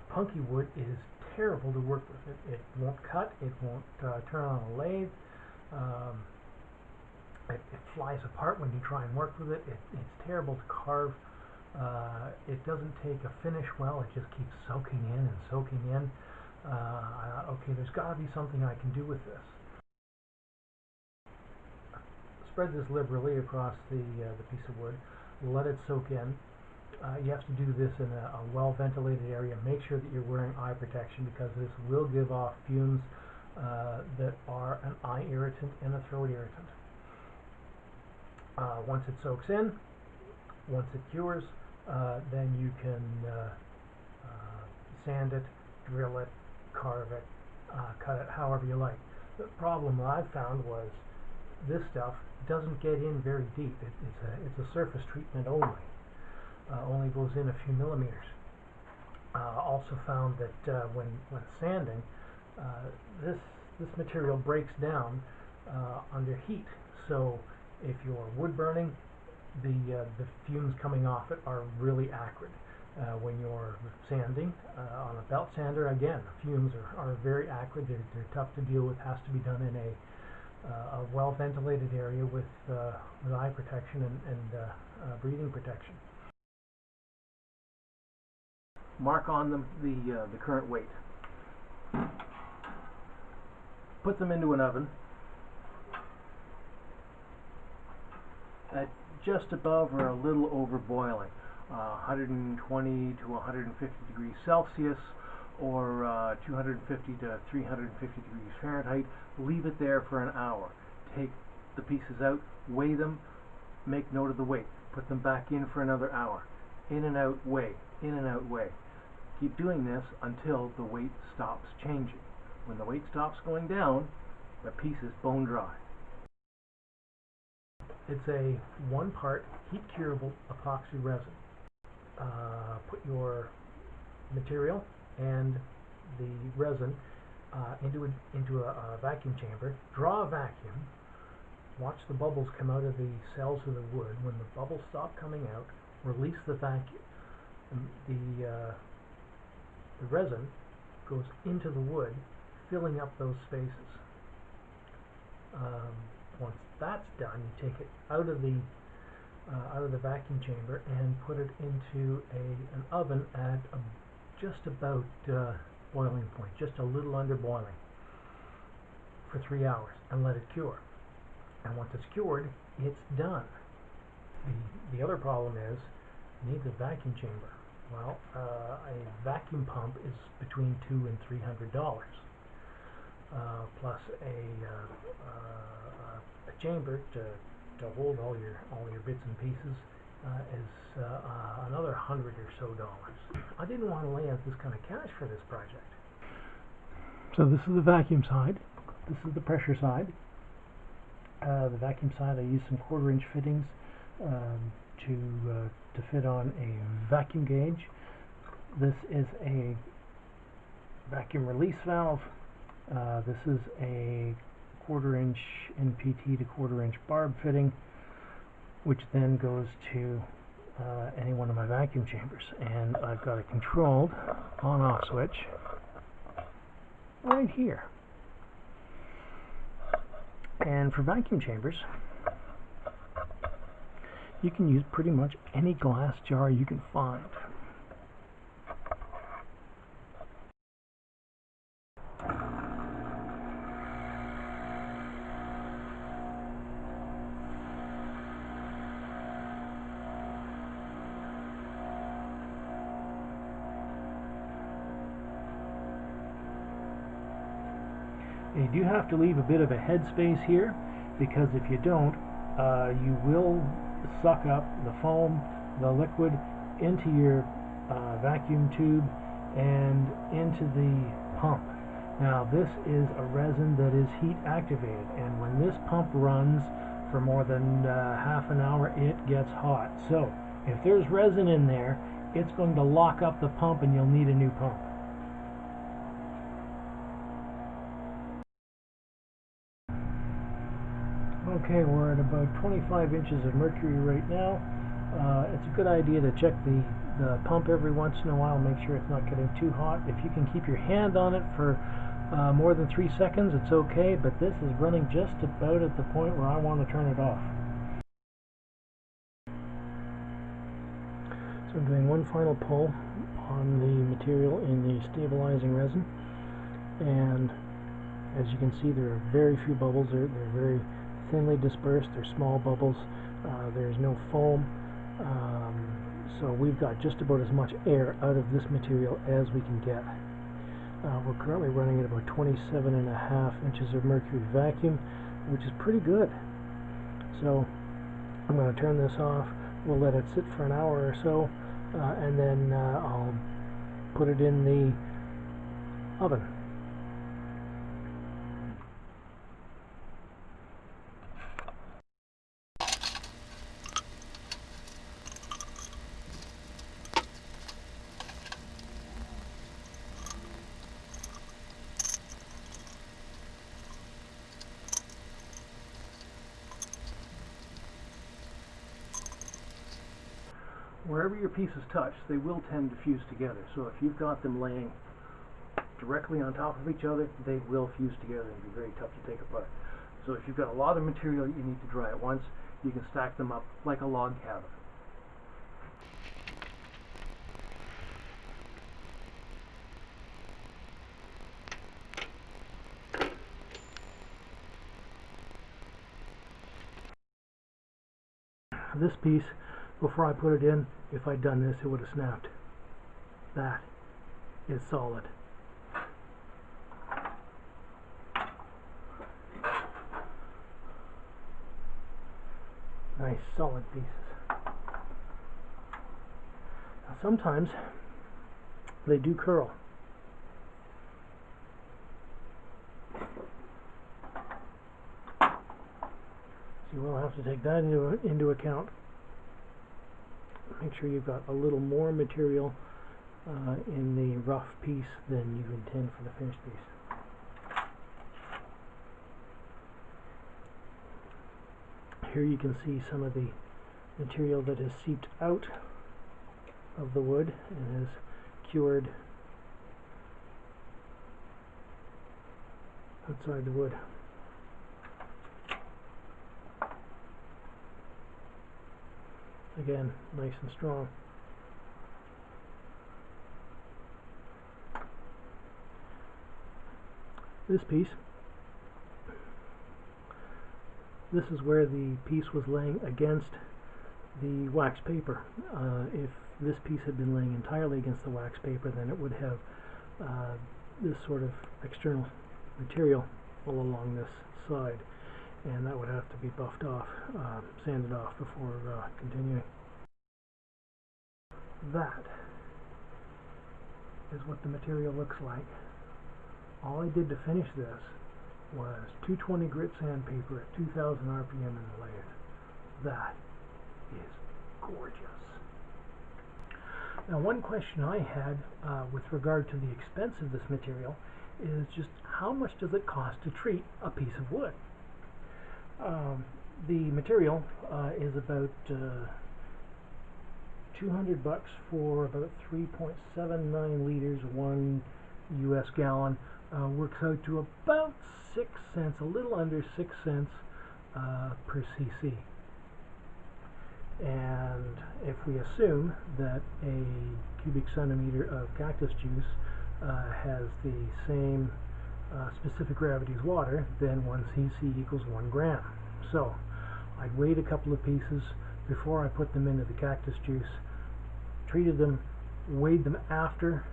Punky wood is terrible to work with. It won't cut, it won't turn on a lathe, it flies apart when you try and work with it. It's terrible to carve. It doesn't take a finish well, it just keeps soaking in and soaking in. Okay, there's got to be something I can do with this. Spread this liberally across the piece of wood, let it soak in. You have to do this in a well-ventilated area. Make sure that you're wearing eye protection, because this will give off fumes that are an eye irritant and a throat irritant. Once it soaks in, once it cures, then you can sand it, drill it, carve it, cut it however you like. The problem I found was this stuff doesn't get in very deep. It's a surface treatment only. Only goes in a few millimeters. Also found that when sanding, this material breaks down under heat. So if you're wood burning, the fumes coming off it are really acrid. When you're sanding on a belt sander, again, the fumes are very acrid. They're tough to deal with. Has to be done in a well ventilated area with eye protection and breathing protection. Mark on them the current weight. Put them into an oven at just above or a little over boiling, 120 to 150 degrees Celsius, or 250 to 350 degrees Fahrenheit. Leave it there for an hour. Take the pieces out, weigh them, make note of the weight. Put them back in for another hour. In and out, weigh. In and out, weigh. Keep doing this until the weight stops changing. When the weight stops going down, the piece is bone dry. It's a 1-part heat curable epoxy resin. Put your material and the resin into a vacuum chamber. Draw a vacuum. Watch the bubbles come out of the cells of the wood. When the bubbles stop coming out, release the vacuum. The resin goes into the wood, filling up those spaces. Once that's done, you take it out of the vacuum chamber and put it into an oven at just about boiling point, just a little under boiling, for 3 hours, and let it cure. And once it's cured, it's done. The other problem is it needs a vacuum chamber. Well, a vacuum pump is between $200 and $300, plus a chamber to hold all your bits and pieces is another $100 or so. I didn't want to lay out this kind of cash for this project. So this is the vacuum side. This is the pressure side. The vacuum side, I used some 1/4-inch fittings to fit on a vacuum gauge. This is a vacuum release valve. This is a 1/4-inch NPT to 1/4-inch barb fitting, which then goes to any one of my vacuum chambers. And I've got a controlled on-off switch right here. And for vacuum chambers, you can use pretty much any glass jar you can find. You do have to leave a bit of a headspace here, because if you don't, you will suck up the foam, the liquid, into your vacuum tube and into the pump. Now this is a resin that is heat activated, and when this pump runs for more than half an hour, it gets hot. So if there's resin in there, it's going to lock up the pump and you'll need a new pump. Okay, we're at about 25 inches of mercury right now. It's a good idea to check the the pump every once in a while, make sure it's not getting too hot. If you can keep your hand on it for more than 3 seconds, it's okay, but this is running just about at the point where I want to turn it off. So I'm doing one final pull on the material in the stabilizing resin, and as you can see, there are very few bubbles. They're very thinly dispersed. They're small bubbles. There's no foam. So we've got just about as much air out of this material as we can get. We're currently running at about 27.5 inches of mercury vacuum, which is pretty good. So I'm going to turn this off. We'll let it sit for an hour or so, and then I'll put it in the oven. Wherever your pieces touch, they will tend to fuse together. So if you've got them laying directly on top of each other, they will fuse together and be very tough to take apart. So if you've got a lot of material you need to dry at once, you can stack them up like a log cabin. This piece, before I put it in, if I'd done this, it would have snapped. That is solid. Nice solid pieces. Now sometimes they do curl. So you will have to take that into account. Make sure you've got a little more material in the rough piece than you intend for the finished piece. Here you can see some of the material that has seeped out of the wood and has cured outside the wood. Again, nice and strong. This piece, this is where the piece was laying against the wax paper. If this piece had been laying entirely against the wax paper, then it would have this sort of external material all along this side, and that would have to be buffed off, sanded off before continuing. That is what the material looks like. All I did to finish this was 220 grit sandpaper at 2000 RPM in the lathe. That is gorgeous. Now, one question I had with regard to the expense of this material is just how much does it cost to treat a piece of wood? The material is about $200 for about 3.79 liters, 1 US gallon. Works out to about 6 cents, a little under 6 cents per cc. And if we assume that a cubic centimeter of cactus juice has the same specific gravity as water, then 1 cc equals 1 gram. So I'd weighed a couple of pieces before I put them into the cactus juice, treated them, weighed them after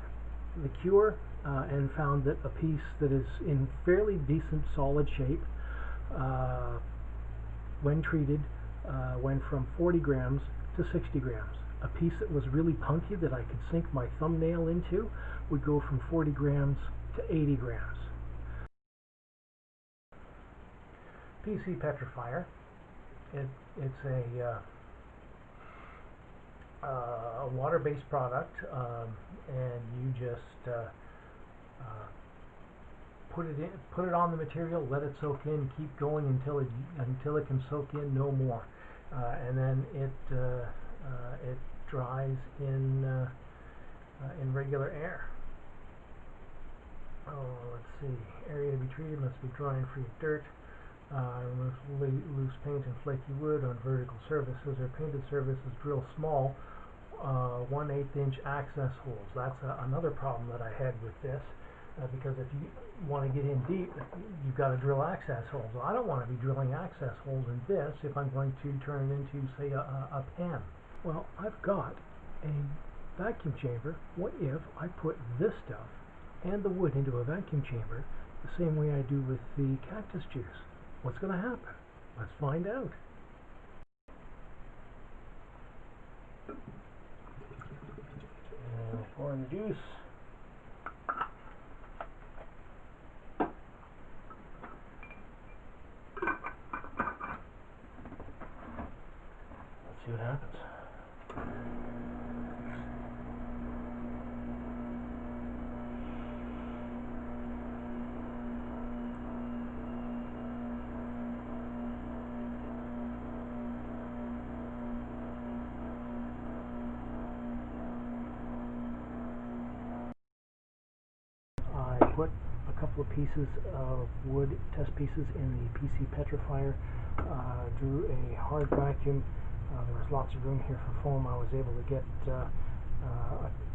the cure, and found that a piece that is in fairly decent solid shape when treated went from 40 grams to 60 grams. A piece that was really punky that I could sink my thumbnail into would go from 40 grams to 80 grams. PC Petrifier. It's a water-based product, and you just put it on the material, let it soak in, keep going until it can soak in no more, and then it dries in regular air. Oh, let's see. Area to be treated must be dry and free of dirt. Remove loose paint and flaky wood on vertical surfaces or painted surfaces. Drill small 1/8 inch access holes. That's another problem that I had with this, because if you want to get in deep, you've got to drill access holes. Well, I don't want to be drilling access holes in this if I'm going to turn it into, say, a pen. Well, I've got a vacuum chamber. What if I put this stuff and the wood into a vacuum chamber the same way I do with the Cactus Juice? What's going to happen? Let's find out. And pour in the juice. Let's see what happens. I put a couple of pieces of wood, test pieces, in the PC Petrifier, drew a hard vacuum. There was lots of room here for foam. I was able to get a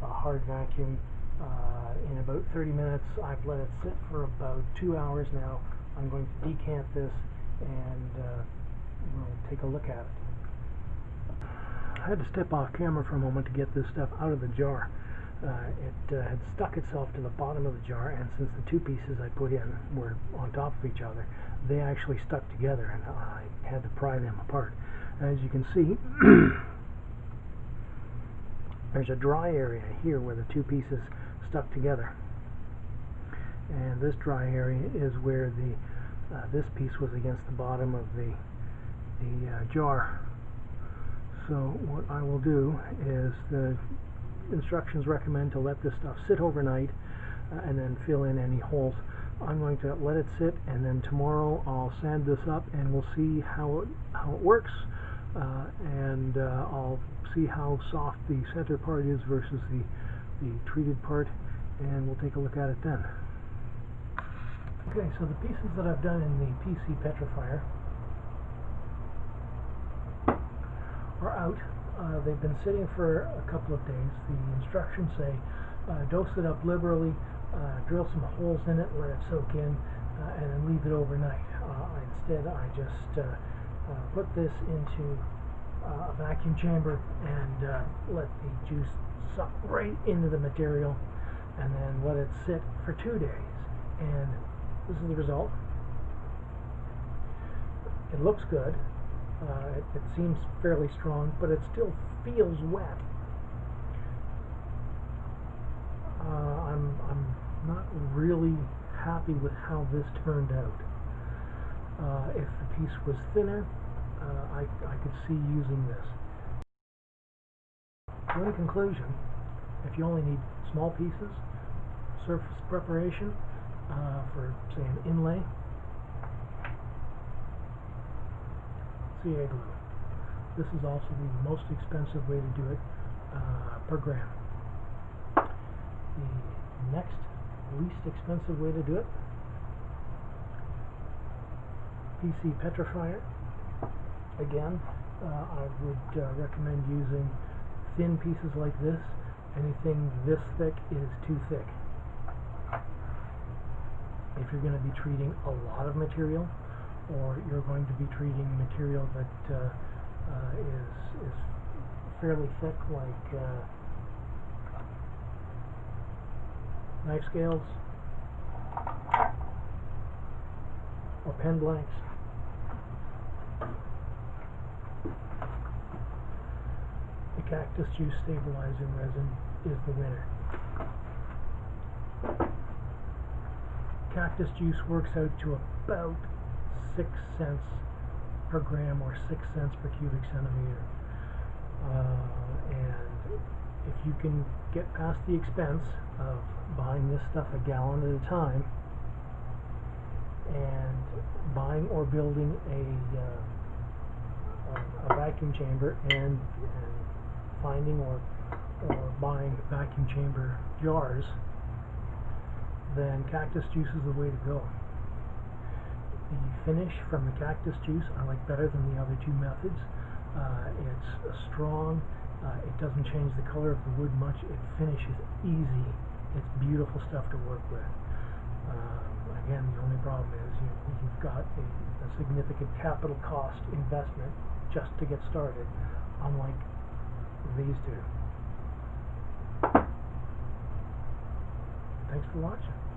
hard vacuum in about 30 minutes. I've let it sit for about 2 hours now. I'm going to decant this and we'll take a look at it. I had to step off camera for a moment to get this stuff out of the jar. It had stuck itself to the bottom of the jar, and since the two pieces I put in were on top of each other, they actually stuck together, and I had to pry them apart. As you can see, there's a dry area here where the two pieces stuck together, and this dry area is where this piece was against the bottom of the jar. So what I will do is, the instructions recommend to let this stuff sit overnight and then fill in any holes. I'm going to let it sit, and then tomorrow I'll sand this up and we'll see how it works, and I'll see how soft the center part is versus the treated part, and we'll take a look at it then. Okay, so the pieces that I've done in the PC Petrifier are out. They've been sitting for a couple of days. The instructions say dose it up liberally, drill some holes in it, let it soak in, and then leave it overnight. Instead, I just put this into a vacuum chamber and let the juice suck right into the material, and then let it sit for 2 days. And this is the result. It looks good. It seems fairly strong, but it still feels wet. I'm not really happy with how this turned out. If the piece was thinner, I could see using this. So in conclusion, if you only need small pieces, surface preparation for, say, an inlay, CA glue. This is also the most expensive way to do it per gram. The next least expensive way to do it, PC Petrifier. Again, I would recommend using thin pieces like this. Anything this thick is too thick. If you're going to be treating a lot of material, or you're going to be treating material that is fairly thick, like knife scales or pen blanks, the Cactus Juice stabilizing resin is the winner. Cactus Juice works out to about 6 cents per gram, or 6 cents per cubic centimeter. And if you can get past the expense of buying this stuff a gallon at a time, and buying or building a vacuum chamber and finding or buying vacuum chamber jars, then Cactus Juice is the way to go. The finish from the Cactus Juice I like better than the other two methods. It's strong, it doesn't change the color of the wood much, it finishes easy, it's beautiful stuff to work with. Again, the only problem is you've got a significant capital cost investment just to get started, unlike these two. Thanks for watching.